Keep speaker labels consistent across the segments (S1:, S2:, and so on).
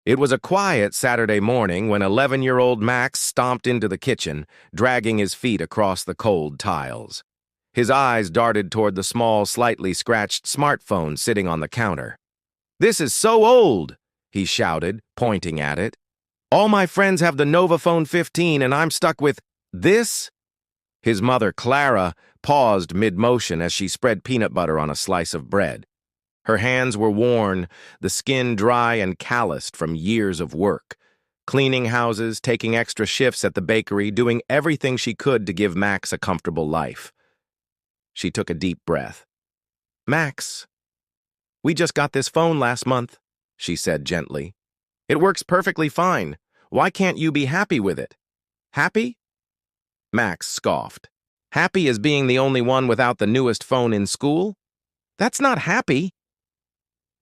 S1: It was a quiet Saturday morning when 11-year-old Max stomped into the kitchen, dragging his feet across the cold tiles. His eyes darted toward the small, slightly scratched smartphone sitting on the counter. "This is so old," he shouted, pointing at it. "All my friends have the Nova Phone 15 and I'm stuck with this?" His mother, Clara, paused mid-motion as she spread peanut butter on a slice of bread. Her hands were worn, the skin dry and calloused from years of work, cleaning houses, taking extra shifts at the bakery, doing everything she could to give Max a comfortable life. She took a deep breath. "Max, we just got this phone last month," she said gently. "It works perfectly fine. Why can't you be happy with it?" "Happy?" Max scoffed. "Happy as being the only one without the newest phone in school? That's not happy."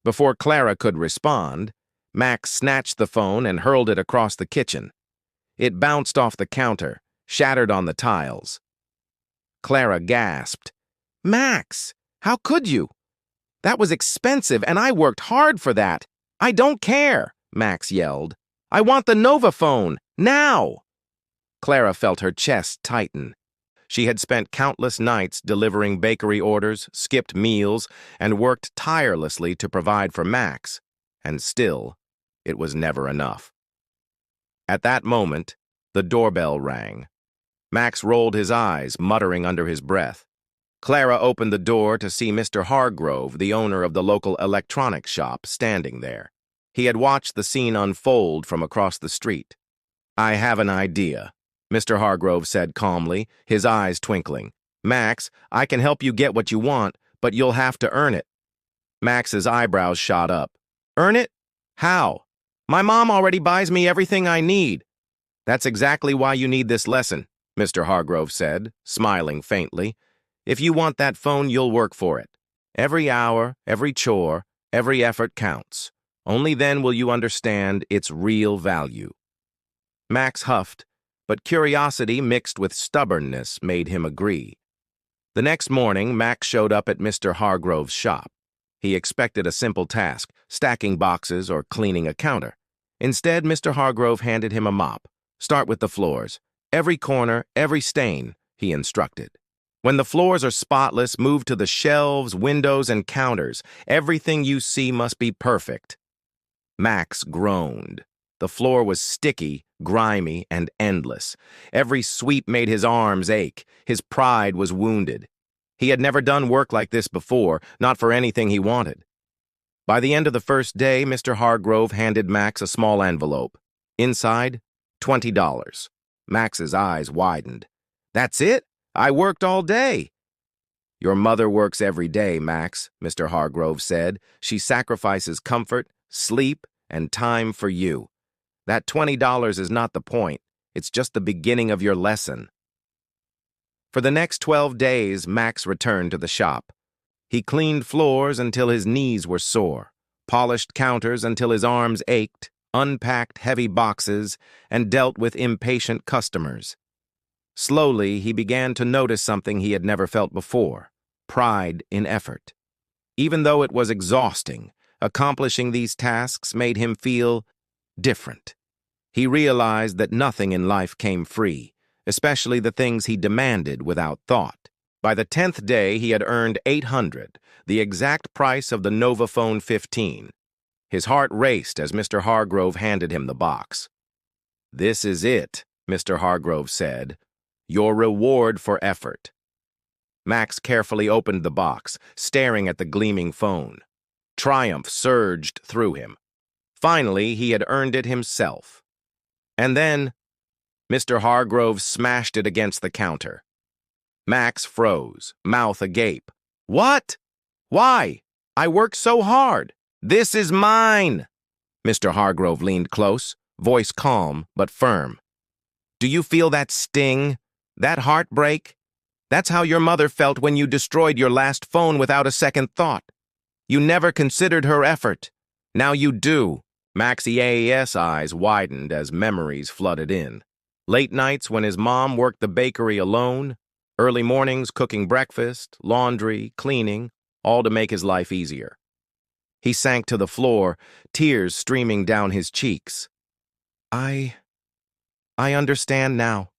S1: Before Clara could respond, Max snatched the phone and hurled it across the kitchen. It bounced off the counter, shattered on the tiles. Clara gasped. "Max, how could you? That was expensive, and I worked hard for that." "I don't care," Max yelled. "I want the Nova phone, now!" Clara felt her chest tighten. She had spent countless nights delivering bakery orders, skipped meals, and worked tirelessly to provide for Max, and still, it was never enough. At that moment, the doorbell rang. Max rolled his eyes, muttering under his breath. Clara opened the door to see Mr. Hargrove, the owner of the local electronics shop, standing there. He had watched the scene unfold from across the street. "I have an idea," Mr. Hargrove said calmly, his eyes twinkling. "Max, I can help you get what you want, but you'll have to earn it." Max's eyebrows shot up. "Earn it? How? My mom already buys me everything I need." "That's exactly why you need this lesson," Mr. Hargrove said, smiling faintly. "If you want that phone, you'll work for it. Every hour, every chore, every effort counts. Only then will you understand its real value." Max huffed, but curiosity mixed with stubbornness made him agree. The next morning, Max showed up at Mr. Hargrove's shop. He expected a simple task, stacking boxes or cleaning a counter. Instead, Mr. Hargrove handed him a mop. "Start with the floors. Every corner, every stain," he instructed. "When the floors are spotless, move to the shelves, windows, and counters. Everything you see must be perfect." Max groaned. The floor was sticky, grimy, and endless. Every sweep made his arms ache. His pride was wounded. He had never done work like this before, not for anything he wanted. By the end of the first day, Mr. Hargrove handed Max a small envelope. Inside, $20. Max's eyes widened. "That's it? I worked all day." "Your mother works every day, Max," Mr. Hargrove said. "She sacrifices comfort, sleep, and time for you. That $20 is not the point. It's just the beginning of your lesson." For the next 12 days, Max returned to the shop. He cleaned floors until his knees were sore, polished counters until his arms ached, unpacked heavy boxes, and dealt with impatient customers. Slowly, he began to notice something he had never felt before: pride in effort. Even though it was exhausting, accomplishing these tasks made him feel different. He realized that nothing in life came free, especially the things he demanded without thought. By the 10th day, he had earned $800, the exact price of the Nova Phone 15. His heart raced as Mr. Hargrove handed him the box. "This is it," Mr. Hargrove said. "Your reward for effort." Max carefully opened the box, staring at the gleaming phone. Triumph surged through him. Finally, he had earned it himself. And then, Mr. Hargrove smashed it against the counter. Max froze, mouth agape. "What? Why? I worked so hard. This is mine." Mr. Hargrove leaned close, voice calm but firm. "Do you feel that sting? That heartbreak? That's how your mother felt when you destroyed your last phone without a second thought. You never considered her effort. Now you do." Max's eyes widened as memories flooded in. Late nights when his mom worked the bakery alone, early mornings cooking breakfast, laundry, cleaning, all to make his life easier. He sank to the floor, tears streaming down his cheeks. I understand now,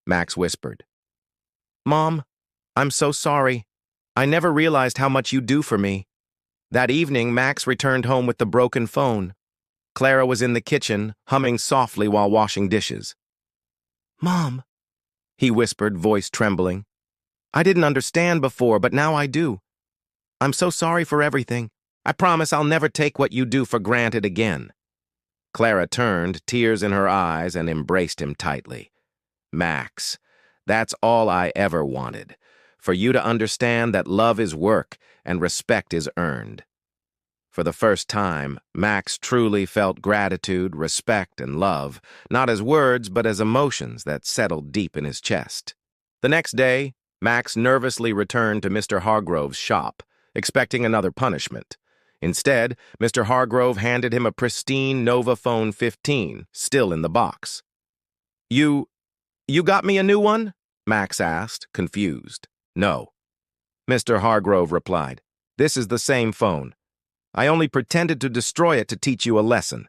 S1: Max whispered. Mom, I'm so sorry. I never realized how much you do for me. That evening, Max returned home with the broken phone. Clara was in the kitchen, humming softly while washing dishes. Mom, he whispered, voice trembling. I didn't understand before, but now I do. I'm so sorry for everything. I promise I'll never take what you do for granted again. Clara turned, tears in her eyes, and embraced him tightly. Max, that's all I ever wanted. For you to understand that love is work and respect is earned. For the first time, Max truly felt gratitude, respect, and love, not as words but as emotions that settled deep in his chest. The next day, Max nervously returned to Mr. Hargrove's shop, expecting another punishment. Instead, Mr. Hargrove handed him a pristine Nova Phone 15, still in the box. You got me a new one? Max asked, confused. No. Mr. Hargrove replied, This is the same phone. I only pretended to destroy it to teach you a lesson.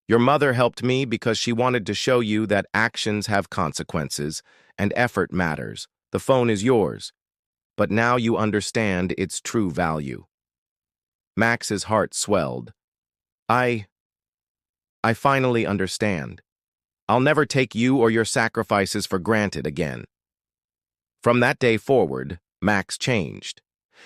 S1: Your mother helped me because she wanted to show you that actions have consequences and effort matters. The phone is yours. But now you understand its true value. Max's heart swelled. I finally understand. I'll never take you or your sacrifices for granted again. From that day forward, Max changed.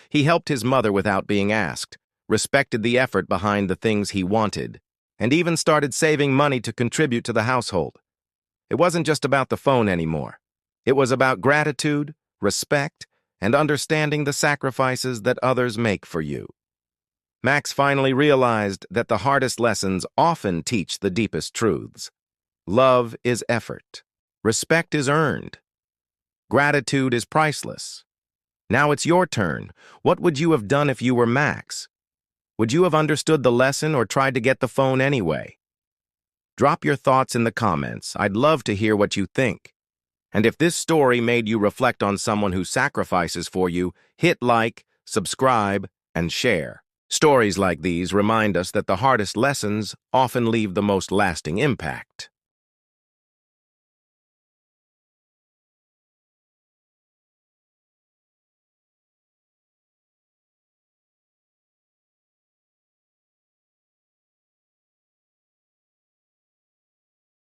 S1: He helped his mother without being asked, respected the effort behind the things he wanted, and even started saving money to contribute to the household. It wasn't just about the phone anymore. It was about gratitude, respect, and understanding the sacrifices that others make for you. Max finally realized that the hardest lessons often teach the deepest truths. Love is effort. Respect is earned. Gratitude is priceless. Now it's your turn. What would you have done if you were Max? Would you have understood the lesson or tried to get the phone anyway? Drop your thoughts in the comments. I'd love to hear what you think. And if this story made you reflect on someone who sacrifices for you, hit like, subscribe, and share. Stories like these remind us that the hardest lessons often leave the most lasting impact.